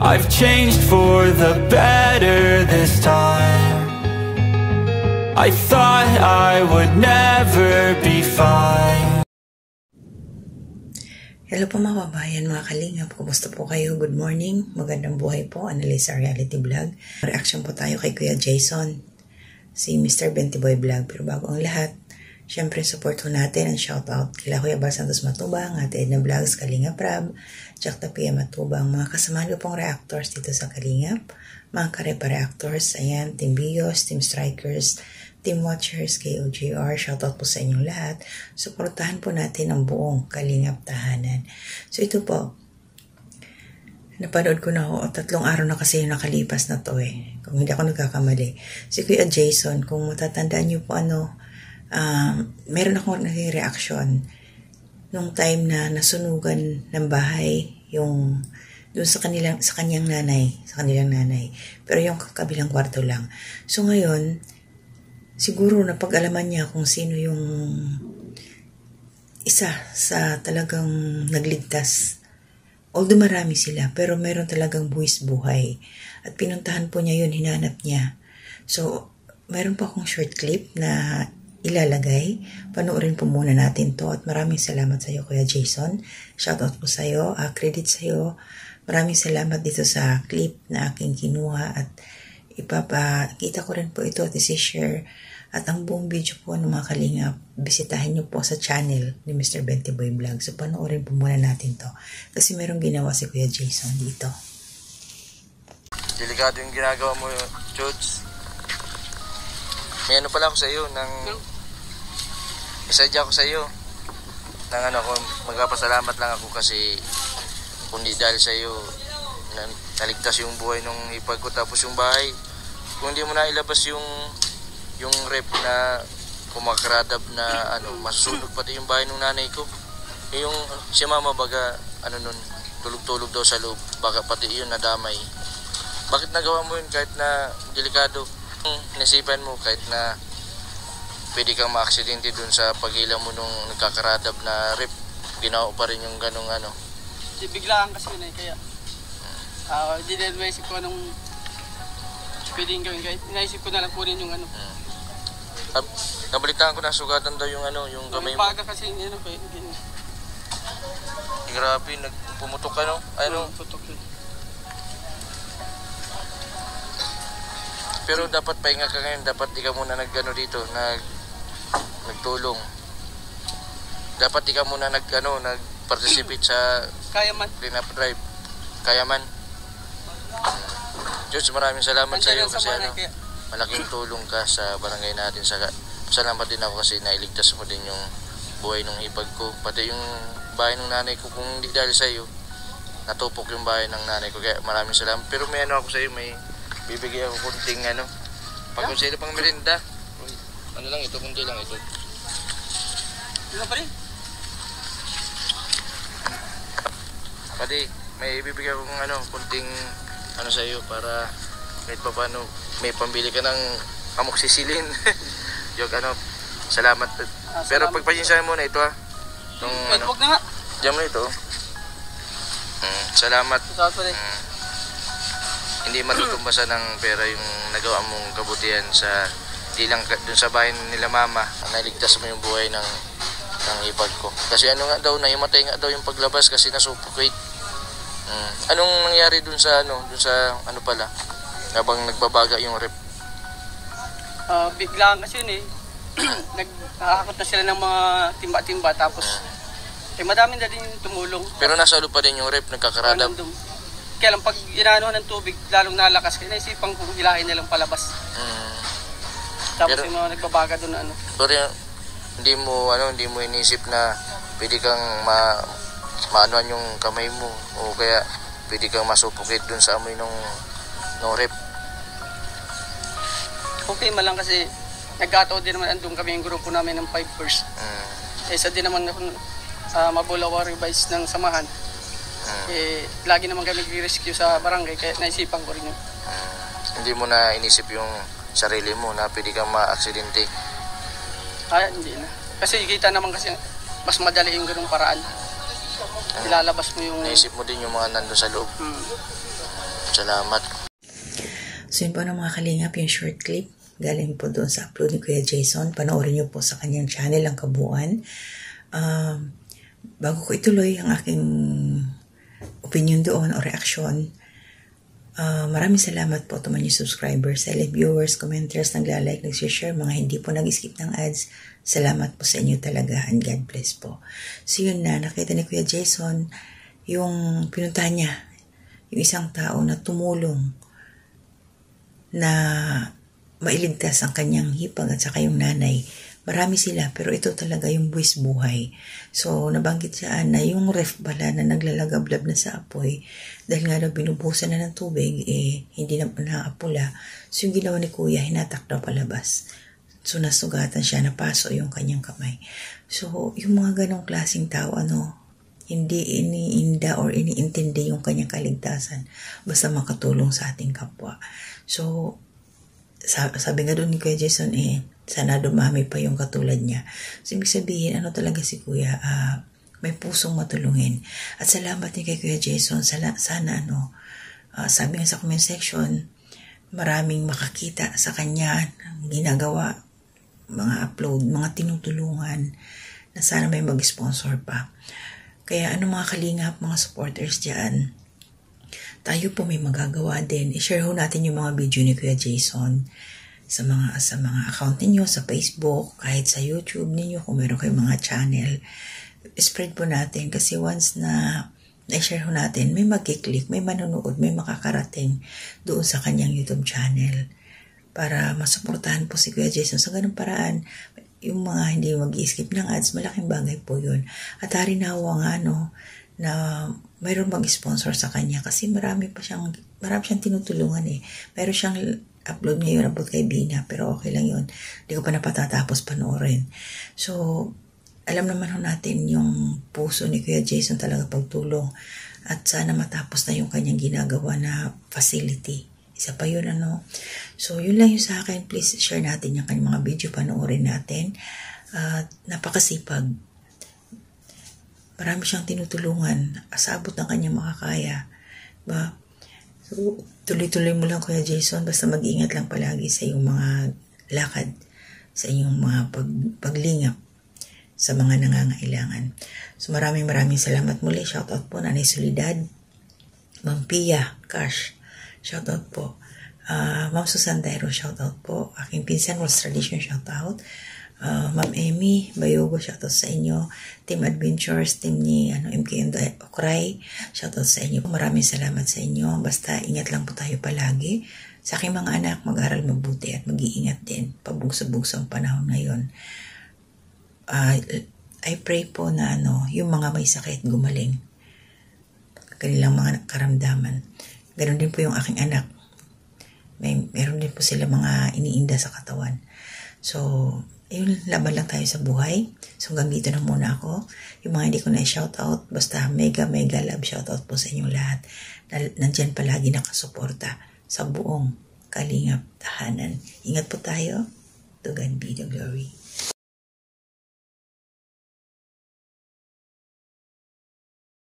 I've changed for the better this time. I thought I would never be fine. Hello po mga kabayan, mga kalingap. Kumusta po kayo? Good morning. Magandang buhay po. Analisa Reality Vlog. Reaction po tayo kay Kuya Jason, si Mr. Bentiboy Vlog. Pero bago ang lahat, syempre support ho natin ang shoutout kila Kuya Bar Santos Matubang, Ate Edna Vlogs, Kalingap Rab, Jack Tapia Matubang, mga kasamahan ko pong reactors dito sa Kalingap, mga karepa reactors, ayan, Team Bios, Team Strikers, Team Watchers, KOJR, shoutout po sa inyong lahat. Suportahan po natin ang buong Kalingap tahanan. So ito po, napanood ko na ho, 3 araw na kasi yung nakalipas na to kung hindi ako nagkakamali. Si Kuya Jason, kung matatandaan niyo po meron akong naging reaction nung time na nasunugan ng bahay yung doon sa kanilang nanay. Pero yung kabilang kwarto lang. So ngayon, siguro napag-alaman niya kung sino yung isa sa talagang nagligtas. Although marami sila, pero meron talagang buwis buhay. At pinuntahan po niya yun, hinanap niya. So, meron pa akong short clip na ilalagay. Panoorin po muna natin to. At maraming salamat sa iyo, Kuya Jason. Shoutout po sa iyo. Credit sa iyo. Maraming salamat dito sa clip na aking kinuha. At ipapakita ko rin po ito at isi-share. At ang buong video po ng mga kalingap, bisitahin niyo po sa channel ni Mr. Bentiboy Vlog. So panoorin po muna natin to. Kasi merong ginawa si Kuya Jason dito. Delikado yung ginagawa mo, George. May ano pala ako sa iyo, isadya ako sa iyo. Magpapasalamat lang ako kasi kundi dahil sa iyo, naligtas yung buhay ng ipag ko. Tapos yung bahay, kung hindi mo na ilabas yung rep na kumakaradab na masusunog pati yung bahay ng nanay ko. Yung si mama baga nun tulog-tulog daw sa loob, baka pati yun nadamay. Bakit nagawa mo yun kahit na delikado? Nasipan mo kahit na pwede kang maaksidente dun sa pagila mo nung nagkakaradab na rep, ginawa pa rin yung ganong biglaan kasi yun kaya hindi na naisip ko anong pwedeng gawin, kahit naisip ko na lang kunin yung Nabalitaan ko na sugatan daw yung yung gamay mo. Baga kasi Grabe, pumutok ka putok yun. Pero dapat pahinga ka ngayon, dapat di ka muna dito, nagtulong. Dapat di ka muna nag-participate sa Kaya man. clean-up drive. Kaya man. George, maraming salamat sa iyo kasi malaking tulong ka sa barangay natin. Salamat din ako kasi nailigtas mo din yung buhay ng ipag ko. Pati yung bahay ng nanay ko, kung hindi dahil sa iyo, natupok yung bahay ng nanay ko. Kaya maraming salamat. Pero may ako sa iyo, may bibigay ako kunting pagkonselo pang merinda. Lang ito, kunti lang ito. Ano pa rin? Pati, may bibigay akong kunting sa iyo para kahit pa paano may pambili ka ng amoxicillin. Joke, salamat. Pero pagpasensyahan mo na ito Huwag na nga. Diyan mo ito. Salamat. Hindi matutumbasan ng pera yung nagawa mong kabutihan di lang dun sa bahay nila mama. Naligtas mo yung buhay ng ipag ko. Kasi nahimatay nga daw yung paglabas kasi nasuffocate. Anong nangyari dun sa pala? Habang nagbabaga yung rep. Biglaan kasi yun Nakakakot na sila ng mga timba-timba tapos madami na din tumulong. Pero nasa loob pa din yung rep, nagkakaradab. Kaya lang pag inaano ng tubig, lalong nalakas, kaya naisipan kong hilahin nilang palabas. Tapos pero, yung mga nagbabaga doon Pero hindi mo inisip na pwede kang maanuan yung kamay mo o kaya pwede kang masupukit doon sa amoy ng rep. Okay man lang kasi nagkataon din naman andun kami yung grupo namin ng 5 first. Isa din naman ako Mabulawa Revise ng samahan. Lagi naman kami nag-rescue sa barangay kaya naisipan ko rin yun. Hindi mo na inisip yung sarili mo na pwede kang ma-aksidente? Hindi na. Kasi kita naman kasi mas madali yung ganung paraan. Ilalabas mo yung... Naisip mo din yung mga nandun sa loob. Salamat. So yun po ng mga kalingap, yung short clip galing po doon sa upload ni Kuya Jason. Panoorin niyo po sa kanyang channel ang kabuuan. Bago ko ituloy ang aking opinion doon o reaksyon, maraming salamat po to mga new subscribers, silent viewers, commenters, nagla-like, nag-share, mga hindi po nag-skip ng ads. Salamat po sa inyo talaga and God bless po. So yun na, nakita ni Kuya Jason yung pinuntahan niya, yung isang tao na tumulong na mailigtas ang kanyang hipag at saka yung nanay. Marami sila, pero ito talaga yung buwis buhay. So, nabanggit siya na yung ref pala na naglalagablab na sa apoy, dahil nga daw binubusan na ng tubig, hindi na naapula. So, yung ginawa ni Kuya, hinatak daw palabas. So, nasugatan siya, napaso yung kanyang kamay. So, yung mga ganong klaseng tao, hindi iniinda or iniintindi yung kanyang kaligtasan, basta makatulong sa ating kapwa. So, sabi nga doon ni Kuya Jason, sana dumami pa yung katulad niya. So, ibig sabihin, talaga si Kuya, may pusong matulungin. At salamat ni kay Kuya Jason, sana, sabi nga sa comment section, maraming makakita sa kanya, ginagawa, mga upload, mga tinutulungan, na sana may mag-sponsor pa. Kaya mga kalingap, mga supporters dyan, tayo po may magagawa din. I-share ho natin yung mga video ni Kuya Jason sa mga account ninyo, sa Facebook, kahit sa YouTube ninyo, kung meron kayong mga channel. Spread po natin kasi once na i-share ho natin, may mag-click, may manonood, may makakarating doon sa kanyang YouTube channel para masuportahan po si Kuya Jason. Sa ganung paraan, yung mga hindi mag-skip ng ads, malaking bagay po yun. At harinawa nga, na mayroon mag-sponsor sa kanya kasi marami siyang tinutulungan Mayroon siyang upload ngayon about kay Bina, pero okay lang yun. Hindi ko pa napatatapos panoorin. So, alam naman natin yung puso ni Kuya Jason talaga pagtulong at sana matapos na yung kanyang ginagawa na facility. Isa pa yun, So, yun lang yung sa akin. Please share natin yung kanyang mga video, panoorin natin. Napakasipag. Marami siyang tinutulungan sa abot ng kanyang makakaya. Ba? So, tuloy-tuloy mo lang, Kuya Jason. Basta mag-ingat lang palagi sa iyong mga lakad, sa iyong mga paglingap sa mga nangangailangan. So, maraming salamat muli. Shoutout po, Nanay Solidad, Ma'am Pia, Cash. Shoutout po. Ma'am Susan Dairo, shoutout po. Aking pinsan, Rose Tradition, shoutout. Ma'am Amy Bayogo, shoutout sa inyo. Team Adventures, team ni MKM Okray, shoutout sa inyo. Maraming salamat sa inyo. Basta ingat lang po tayo palagi. Sa aking mga anak, mag-aral mabuti at mag-iingat din. Pabugso-bugso ang panahon ngayon. I pray po na yung mga may sakit gumaling. Kanilang mga karamdaman. Ganon din po yung aking anak. Meron din po sila mga iniinda sa katawan. So, ayun, laban lang tayo sa buhay. So, hanggang dito na muna ako. Yung mga hindi ko na-shoutout, basta mega love shoutout po sa inyong lahat. Nandyan palagi nakasuporta sa buong kalingap tahanan. Ingat po tayo. To God be the glory.